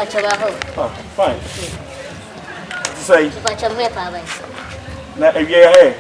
Oh, fine. Say, now, if you're here,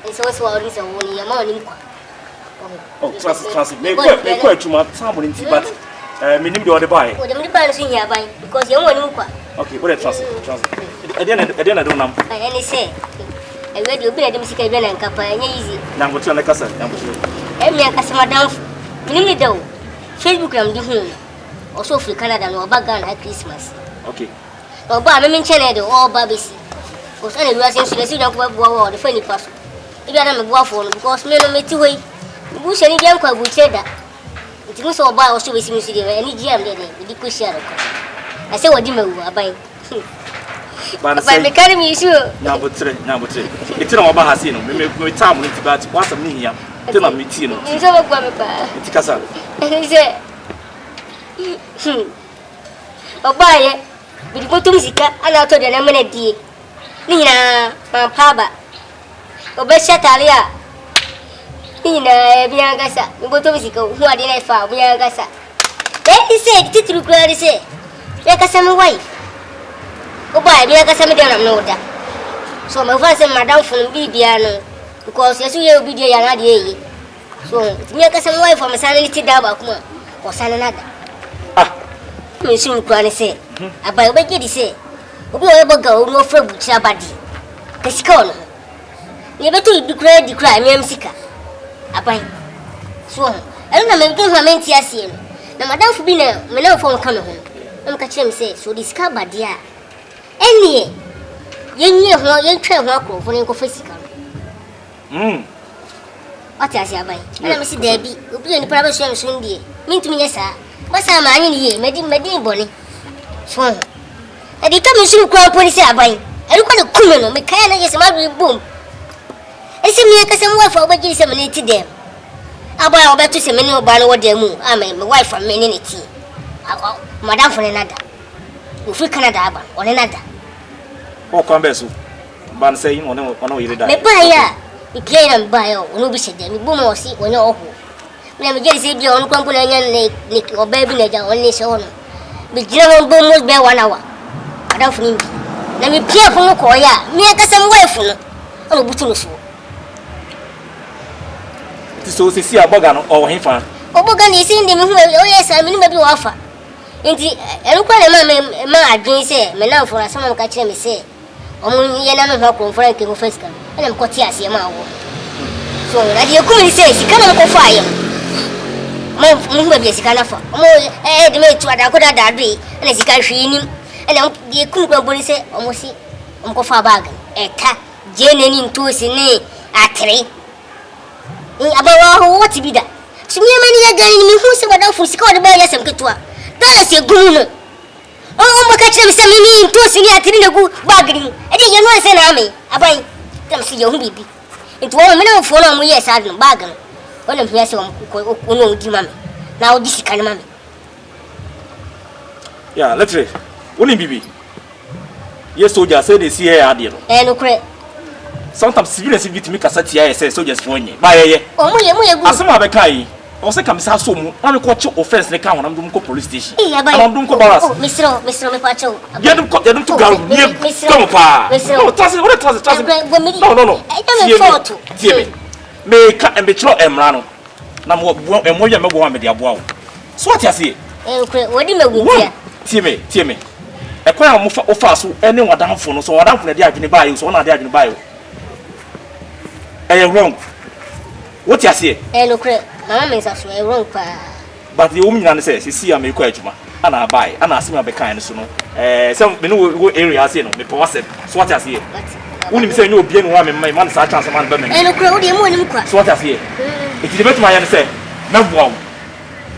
it's also all this only a morning. oh, trust me, quite too much time in tea, but minimum do the buy. What am I balancing here by? Because you're one. Okay, what a trust. I don't know. I say, I read you be a music and Kappa and easy. Now, what's your cousin? Every customer down. Minimum though. Facebook am doing also for Canada no bagan at Christmas. Okay. Oh, but I mean channel all babies. Because any reason she don't go the funny person. If I am a waffle because men me two way. Bush and young quite would say that. It was all by also with Missy any jam there with the push. I say what you know about. But I can't be sure. Now, but it's not about Hasino. We time with about what's a million. Tell me, Tino. It's all about it's Casa. He said, oh, buy it. We go to Musica and out of the lemonade. Nina, my papa. Oh, Beshatalia. Nina, Biangasa. We go to Musica. Who are the far? Biangasa. Then he said, Titu Clary say, like a summer wife. Oh, buy me like a summer dinner, no that. So my father and madame from Bibiano, because as we will be the young lady. So, me like a summer wife from a sanity double or son another. Ah, Me soon can say, I buy what you say. We ever go no for Chabadi. Cascon. Never to declare the crime, Yamsika. I buy. So, I don't know, I'm going to see. The madame for being a man from Cameroon. I'm catching say, so this car, but dear. Any young travel for your physical. What I say, I buy. Let me see Debbie, who be in the private soon, dear. Mean to me, yes, sir. What's our man in here? Medin Bonnie. So, I determined to call police. I buy. I look at a criminal, mechanic is a mother boom. I see me like some wife for what you disseminated them. I buy all back to some many of what they move. I mean, my wife from many tea. Madame for another. You free Canada or another. Oh, come back, Ban saying on you die. Buy, you play and buy, no be said, you boom or see when you're home. Let me get it beyond company Nick or baby nigger on this own. But General Boom was bare 1 hour. I don't think. Let me play for Oyaa. Me like some wife for no butunusu. So, see a bogan or him fan. Oh, Bogan is in the movie. Oh, yes, I mean, maybe offer. Indeed, I look at my dream say, me now for someone catching me say, only another rock on Frank in Fesca, and I'm Cotias, your mouth. So, that you couldn't say, she cannot go fire. Maybe she can't afford. Oh, the mate to a Dakota Darby, and as you can see him, and the Kunko say, almost see, Uncle Fabag, a cat, Jenny in 2 in a 3. About what to be that? So, me and many who say what else for scored by us and Ketua. That's a good. Oh, my catcher is sending me in 2 in a good bargaining. I didn't know I said, Army. I buy them see your baby. Into 1 minute for me, yes, I didn't bargain. One of us on now this kind of mammy. Yeah, let's say, wouldn't be. Yes, soldier said they see here, and okay. Sometimes civilians invite me Cassatia says soldiers for you. By Oh, as some of a kai, or second Sasso, I'm a coach offense the count, I'm doing police station. I'm doing Cobaras. Mr. Pacho. You don't cut them to go near Mr. Pa. No. I don't know. May cut and betray Emrano. Now, what and what you may want with your wow. So, what I say? What do you mean? Timmy. A crown of us, anyone down for no, so I don't know the agony by you, so one idea by you. I am wrong. What I say? Mamma is actually wrong. But the woman says, you see, I'm a question, and I buy, and I see my kind of some area, you know, the person. So, what I say? Wouldn't say no being one in my man's chance of man. And a crowd, you want so what I say? It is better my answer. No, wow.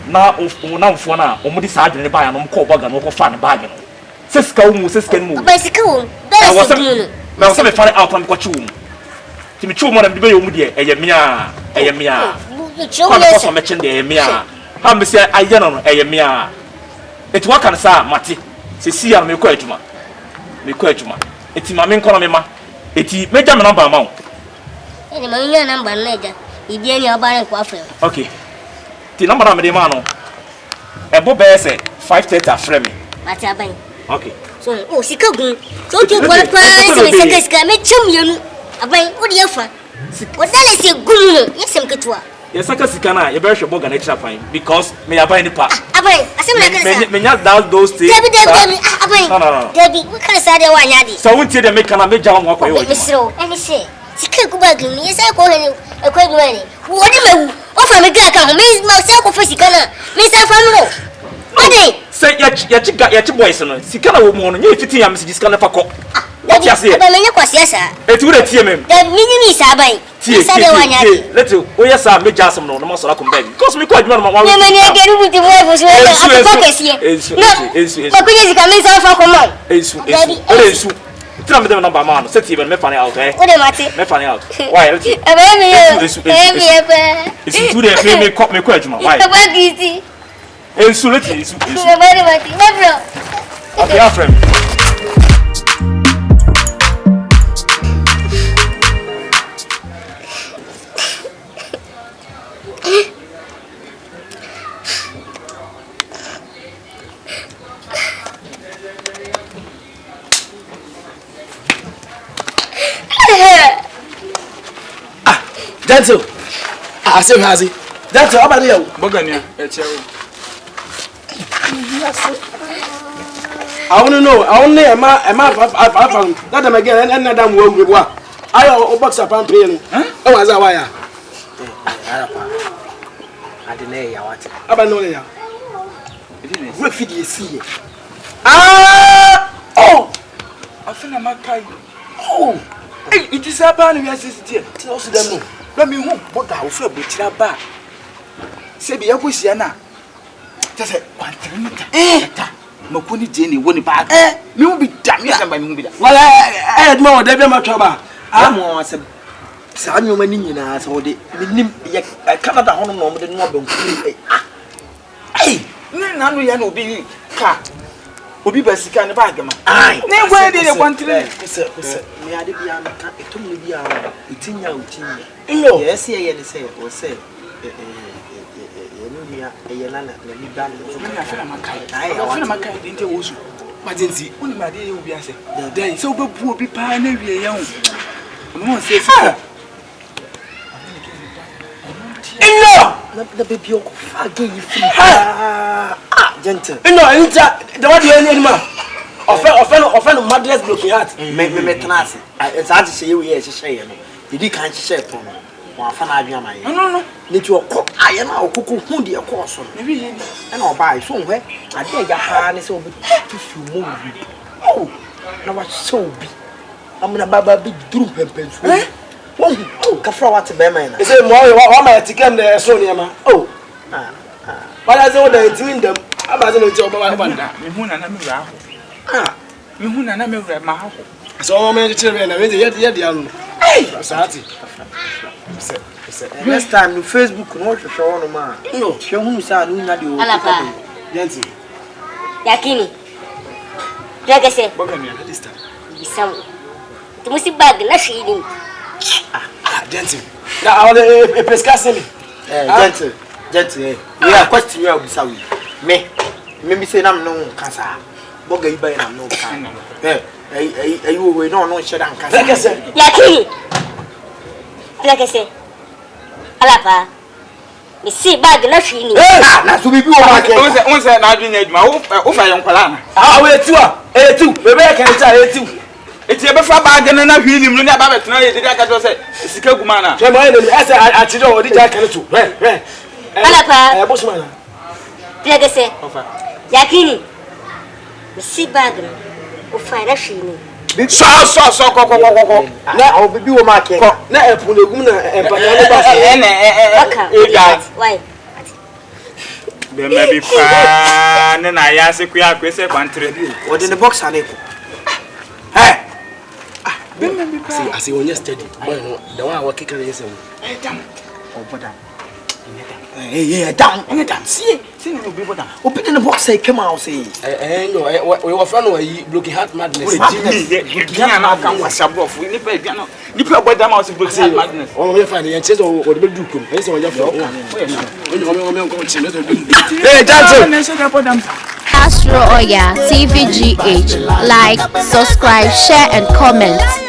Now, for now, almost sergeant by an uncle bug and local fan bargain. Cisco move, bicycle. There was some. Now, some find out from what you. To be true, more than the way dear, a yamia. You show mentioned the yamia. How may say I yanon, a yamia. It's what can say, Matty. Cecilia, me quetuma. It's my main column. Eti meja me number amount. Eni ma nya number meja. Ibi eni oba re kwa fe. Okay. Ti number na me de ma no. Ebo be se 5:30 frame me. Mataban. Okay. So, oh, Sikagun. So, you want to me chum you. Abai, what do you find? What that is a good yes, I'm good. Yes, I can see Kana, you better show Bogan extra fine because me I buy any part. Abai, I say, me not down those things. Debbie, no. Debbie, what can I say? One yadi. So, we tell them make Kana make John walk away. So, let me say, Sikagu, yes, I call him a quick money. What do you offer me? Come, Miss myself for Sikana, Miss Afamro. Say, yet, boys, and Sikana woman, you 15 years, this kind of a cock. What you say? It's good at TMM. The minimum is Abai. Let's do. Oh, yes, I made Jason on the most of them. Because we quite one of my women get with the wife was no, tell me the number man, set even me funny out, eh? What am I? Me funny out. Why? It's too there, me cop me question. Why? It's so little. It's okay, our friend. Dental. I say Hazi. Dental, how about you? Bogania, I want to know. I only am that I'm again and another world with what I box up and paying. Oh, as a wire. I didn't know what. How about no? What did you see? Oh, I feel I'm a kind. Oh, it is a band we are sitting. tell them. Let me home. What I will feel with back. Say, be a Gusiana. Just say, 1 minute. Mokuni Jenny won't back. You will be damn yes, and by movie. Well, I had more than my trouble. I'm more Samuel Manina, so the Canada Honor moment in Mobile. Hey, none will be car. Will be best kind of bargain. Aye, where did you want to live? Me, I did it took me out. It's in your team. Yes, I say, or say, the baby gentle. No, the what you anymore. Offend madness blocking heart. Make me tenacity. It's hard to say we are saying. You can't share for me. No. Let you cook. I am our cook who dear course. Maybe and I'll buy somewhere. I think your harness over to few more. Oh, now what's so big? I'm gonna baba big droop and pencil. Oh, Kafra, what's a bear? Is it more what my ticket there, Sonia? Oh, but I saw the team them. I'm not going to tell about one. So many children are yet young. Hey, Sati. Next time, the Facebook can watch a show on a man. No, show who is our new radio. Jensen. Yakini. Dragase. This time. Some. To Missy Bag, not shading. Jensen. Now, a pescassi. Gentle. We are questioning you beside me. Maybe say I'm no cancer. Bogey by I'm no cancer. You will no shut down cancer. Yakini. Dragase. Alapa. Me see bag, not shading. That's to be once I didn't my young Palana. I will two. Rebecca can tell you. It's a buffer bag and a feeling when I'm about to know it. It's a Kagumana. I did know what I can do. Alapa. Bushman. Dragase. Yakini. Me see bag. O fire shading. So, now I'll be market. Now, a Punaguna and Why? There may be fun, and I ask if we are Christian country. What in the box, honey? Hey! I see when yesterday. The one I was kicking is Hey, down. See, you be down. Open in the box, say, come out, say. No, we were from looking hard madness. You cannot come with some of we never piano. You put about them out of madness. Oh, we find the answers or the big duke. Hey, Johnson. Oyaa through Oyaa TVGH. Like, subscribe, share and comment.